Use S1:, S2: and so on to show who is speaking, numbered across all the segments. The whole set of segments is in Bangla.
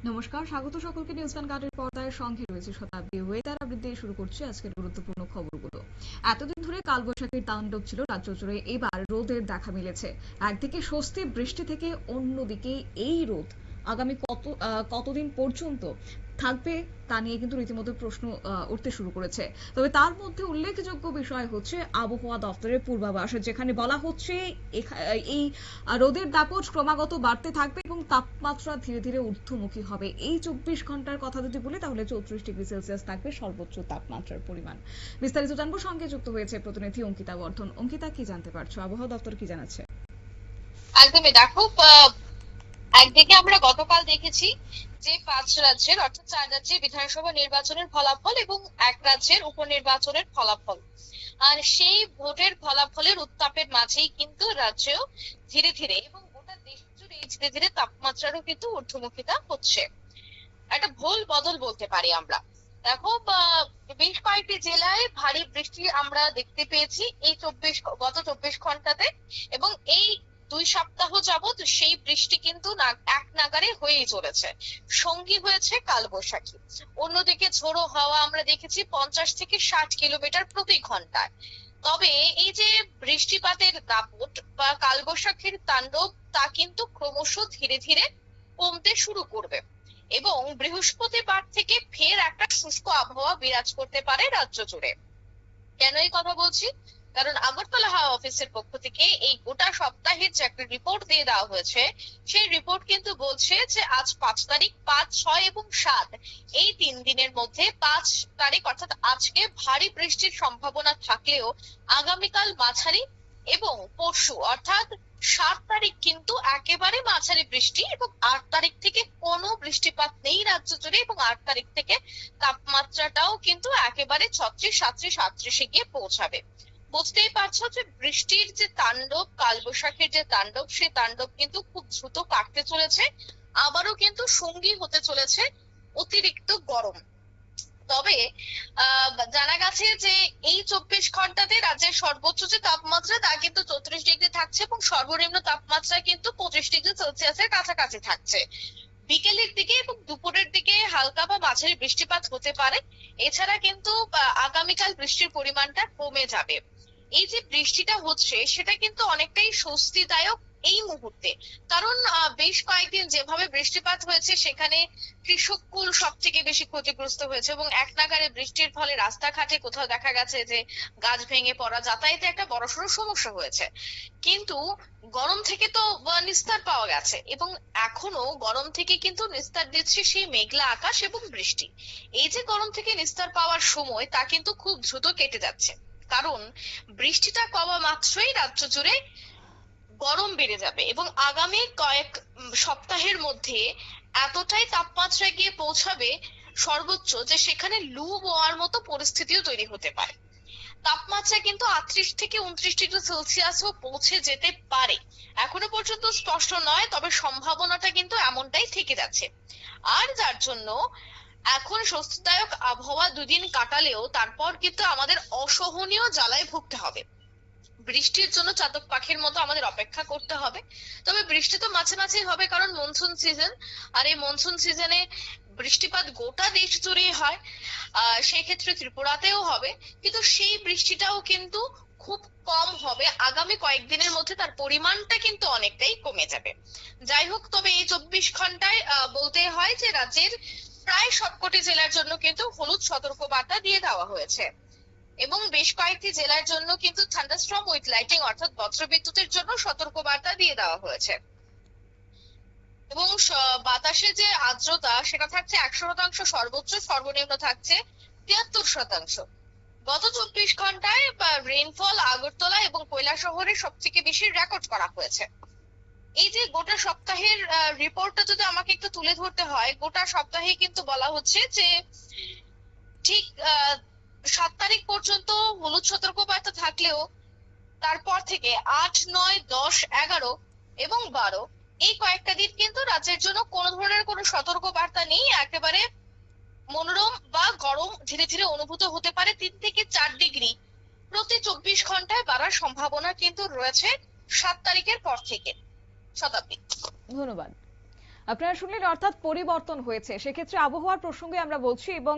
S1: নমস্কার, স্বাগত সকলকে নিউজ ভ্যানগার্ডের পর্দায়। সঙ্গে রয়েছে শতাব্দী। ওয়েদার আপডেট দিয়ে শুরু করছি আজকের গুরুত্বপূর্ণ খবরগুলো। এতদিন ধরে কালবৈশাখীর তাণ্ডব ছিল রাজ্য জুড়ে, এবার রোদের দেখা মিলেছে। একদিকে স্বস্তি বৃষ্টি থেকে অন্যদিকে এই রোদ আগামী কতদিন পর্যন্ত থাকবে তা নিয়ে কিন্তু রীতিমতো প্রশ্ন উঠতে শুরু করেছে। তবে তার মধ্যে উল্লেখযোগ্য বিষয় হচ্ছে আবহাওয়া দপ্তরের পূর্বাভাস, যেখানে বলা হচ্ছে এই রোদের দাপট ক্রমাগত বাড়তে থাকবে এবং তাপমাত্রা ধীরে ধীরে ঊর্ধ্বমুখী হবে। এই 24 ঘন্টার কথা যদি বলি তাহলে 34 ডিগ্রি সেলসিয়াস থাকবে সর্বোচ্চ তাপমাত্রার পরিমাণ। বিস্তারিত জানবো, সঙ্গে যুক্ত হয়েছে প্রতিনিধি অঙ্কিতা বর্ধন। অঙ্কিতা, কি জানতে পারছো? আবহাওয়া দপ্তর কি জানাচ্ছে?
S2: একদমই দেখো, একদিকে আমরা গতকাল দেখেছি যে 5 রাজ্যের অর্থাৎ 4 রাজ্যের বিধানসভা নির্বাচনের ফলাফল এবং 1 রাজ্যের উপনির্বাচনের ফলাফল। আর সেই ভোটের ফলাফলের উত্তাপের মাঝেই কিন্তু রাজ্যেও ধীরে ধীরে এবং গোটা দেশ জুড়ে ধীরে ধীরে তাপমাত্রারও কিন্তু ঊর্ধ্বমুখিতা হচ্ছে। একটা ভোল বদল বলতে পারি আমরা। দেখো, বেশ কয়েকটি জেলায় ভারী বৃষ্টি আমরা দেখতে পেয়েছি এই গত 24 ঘন্টাতে, এবং এই 2 সপ্তাহ যাবত সেই বৃষ্টি কিন্তু এক নাগাড়ে হয়েই চলেছে। সঙ্গী হয়েছে কালবৈশাখী। অন্যদিকে ঝোড়ো হাওয়া আমরা দেখেছি 50 থেকে 60 কিলোমিটার প্রতি ঘন্টায়। তবে এই যে বৃষ্টিপাতের দাপট বা কালবৈশাখীর তাণ্ডব, তা কিন্তু ক্রমশ ধীরে ধীরে কমতে শুরু করবে এবং বৃহস্পতিবার থেকে ফের একটা শুষ্ক আবহাওয়া বিরাজ করতে পারে রাজ্য জুড়ে। কেন এই কথা বলছি? কারণ আগরতলা হাওয়া অফিসের পক্ষ থেকে এই গোটা সপ্তাহের যে একটা রিপোর্ট দিয়ে দেওয়া হয়েছে, সেই রিপোর্ট কিন্তু বলছে যে আজ 5 তারিখ, 5, 6 এবং 7 এই 3 দিনের মধ্যে 5 তারিখ অর্থাৎ আজকে ভারী বৃষ্টির সম্ভাবনা থাকলেও আগামীকাল মাঝারি এবং পরশু অর্থাৎ 7 তারিখ কিন্তু একেবারে মাঝারি বৃষ্টি, এবং 8 তারিখ থেকে কোনো বৃষ্টিপাত নেই রাজ্য জুড়ে, এবং 8 তারিখ থেকে তাপমাত্রাটাও কিন্তু একেবারে 36, 37, 38-এ গিয়ে পৌঁছাবে। বুঝতেই পারছো যে বৃষ্টির যে তাণ্ডব, কালবৈশাখীর যে তাণ্ডব, সেই তাণ্ডব কিন্তু খুব দ্রুত কাটতে চলেছে। আবারও কিন্তু সঙ্গী হতে চলেছে অতিরিক্ত গরম। তবে জানা গেছে যে এই 24 ঘন্টাতে রাজ্যের সর্বোচ্চ যে তাপমাত্রা তা কিন্তু 34 ডিগ্রি থাকছে এবং সর্বনিম্ন তাপমাত্রা কিন্তু 25 ডিগ্রি সেলসিয়াসের কাছাকাছি থাকছে। বিকেলের দিকে এবং দুপুরের দিকে হালকা বা মাঝারি বৃষ্টিপাত হতে পারে। এছাড়া কিন্তু আগামীকাল বৃষ্টির পরিমাণটা কমে যাবে। এই যে বৃষ্টিটা হচ্ছে সেটা কিন্তু অনেকটাই স্বস্তিদায়ক এই মুহূর্তে। কারণ বেশ কয়েকদিন যেভাবে বৃষ্টিপাত হয়েছে সেখানে কৃষককুল সব থেকে বেশি ক্ষতিগ্রস্ত হয়েছে, এবং এক নাগাড়ে বৃষ্টির ফলে রাস্তাঘাটে কোথাও দেখা গেছে যে গাছ ভেঙে পড়া, যাতায়াতে একটা বড়সড় সমস্যা হয়েছে। কিন্তু গরম থেকে তো নিস্তার পাওয়া গেছে, এবং এখনো গরম থেকে কিন্তু নিস্তার দিচ্ছে সেই মেঘলা আকাশ এবং বৃষ্টি। এই যে গরম থেকে নিস্তার পাওয়ার সময় তা কিন্তু খুব দ্রুত কেটে যাচ্ছে, কারণ বৃষ্টিটা কমা মাত্রই রাজ্য জুড়ে গরম বেড়ে যাবে এবং আগামী কয়েক সপ্তাহের মধ্যে এতটাই তাপমাত্রা গিয়ে পৌঁছাবে সর্বোচ্চ যে সেখানে লু বওয়ার মতো পরিস্থিতিও তৈরি হতে পারে। তাপমাত্রা কিন্তু 38 থেকে 29 ডিগ্রি সেলসিয়াসও পৌঁছে যেতে পারে। এখনো পর্যন্ত স্পষ্ট নয়, তবে সম্ভাবনাটা কিন্তু এমনটাই থেকে যাচ্ছে। আর যার জন্য এখন স্বস্তিদায়ক আবহাওয়া 2 দিন কাটালেও তারপর কিন্তু আমাদের অসহনীয় জ্বালায় ভুগতে হবে। বৃষ্টির জন্য চাতক পাখির মতো আমাদের অপেক্ষা করতে হবে। তবে বৃষ্টি তো মাঝে মাঝেই হবে, কারণ মনসুন সিজন, আর এই মনসুন সিজনে বৃষ্টিপাত গোটা দেশ জুড়েই হয়। সেই ক্ষেত্রে ত্রিপুরাতেও হবে, কিন্তু সেই বৃষ্টিটাও কিন্তু খুব কম হবে। আগামী কয়েকদিনের মধ্যে তার পরিমাণটা কিন্তু অনেকটাই কমে যাবে। যাই হোক, তবে এই 24 ঘন্টায় বলতে হয় যে রাজ্যের প্রায় সবকটি জেলার জন্য কিন্তু হলুদ সতর্কবার্তা দিয়ে দেওয়া হয়েছে, এবং বেশ কয়েকটি জেলার জন্য কিন্তু থান্ডারস্টর্ম উইথ লাইটিং অর্থাৎ বজ্রবিদ্যুতের জন্য সতর্কবার্তা দিয়ে দেওয়া হয়েছে। এবং বাতাসে যে আর্দ্রতা সেটা থাকছে 100%, সর্বোচ্চ, সর্বনিম্ন থাকছে 73%। গত 24 ঘন্টায় রেইনফল আগরতলা এবং কৈলাসহরে সব থেকে বেশি রেকর্ড করা হয়েছে। এই যে গোটা সপ্তাহের রিপোর্টটা যদি আমাকে একটু তুলে ধরতে হয়, গোটা সপ্তাহে কিন্তু বলা হচ্ছে যে ঠিক 7 তারিখ পর্যন্ত হলুদ সতর্কবার্তা থাকলেও তারপর থেকে 8, 9, 10, 11 এবং 12 এই কয়েকটা দিন কিন্তু রাজ্যের জন্য কোনো ধরনের কোনো সতর্কবার্তা নেই। একেবারে মনোরম বা গরম ধীরে ধীরে অনুভূত হতে পারে। 3 থেকে 4 ডিগ্রি প্রতি 24 ঘন্টায় বাড়ার সম্ভাবনা কিন্তু রয়েছে 7 তারিখের পর থেকে। শতাব্দী।
S1: ধন্যবাদ। আপনারা শুনলেন, অর্থাৎ পরিবর্তন হয়েছে। সেক্ষেত্রে আবহাওয়ার প্রসঙ্গে আমরা বলছি এবং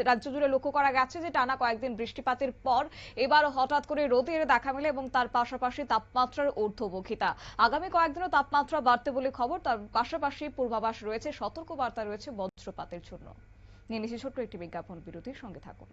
S1: রাজ্য জুড়ে লক্ষ্য করা গেছে যে টানা কয়েকদিন বৃষ্টিপাতের পর এবার হঠাৎ করে রোদের দেখা মেলে এবং তার পাশাপাশি তাপমাত্রার ঊর্ধ্বমুখিতা। আগামী কয়েকদিনও তাপমাত্রা বাড়তে বলে খবর। তার পাশাপাশি পূর্বাভাস রয়েছে, সতর্কবার্তা রয়েছে বজ্রপাতের জন্য। নিয়ে নিচ্ছি ছোট্ট একটি বিজ্ঞাপন বিরতির সঙ্গে থাকুন।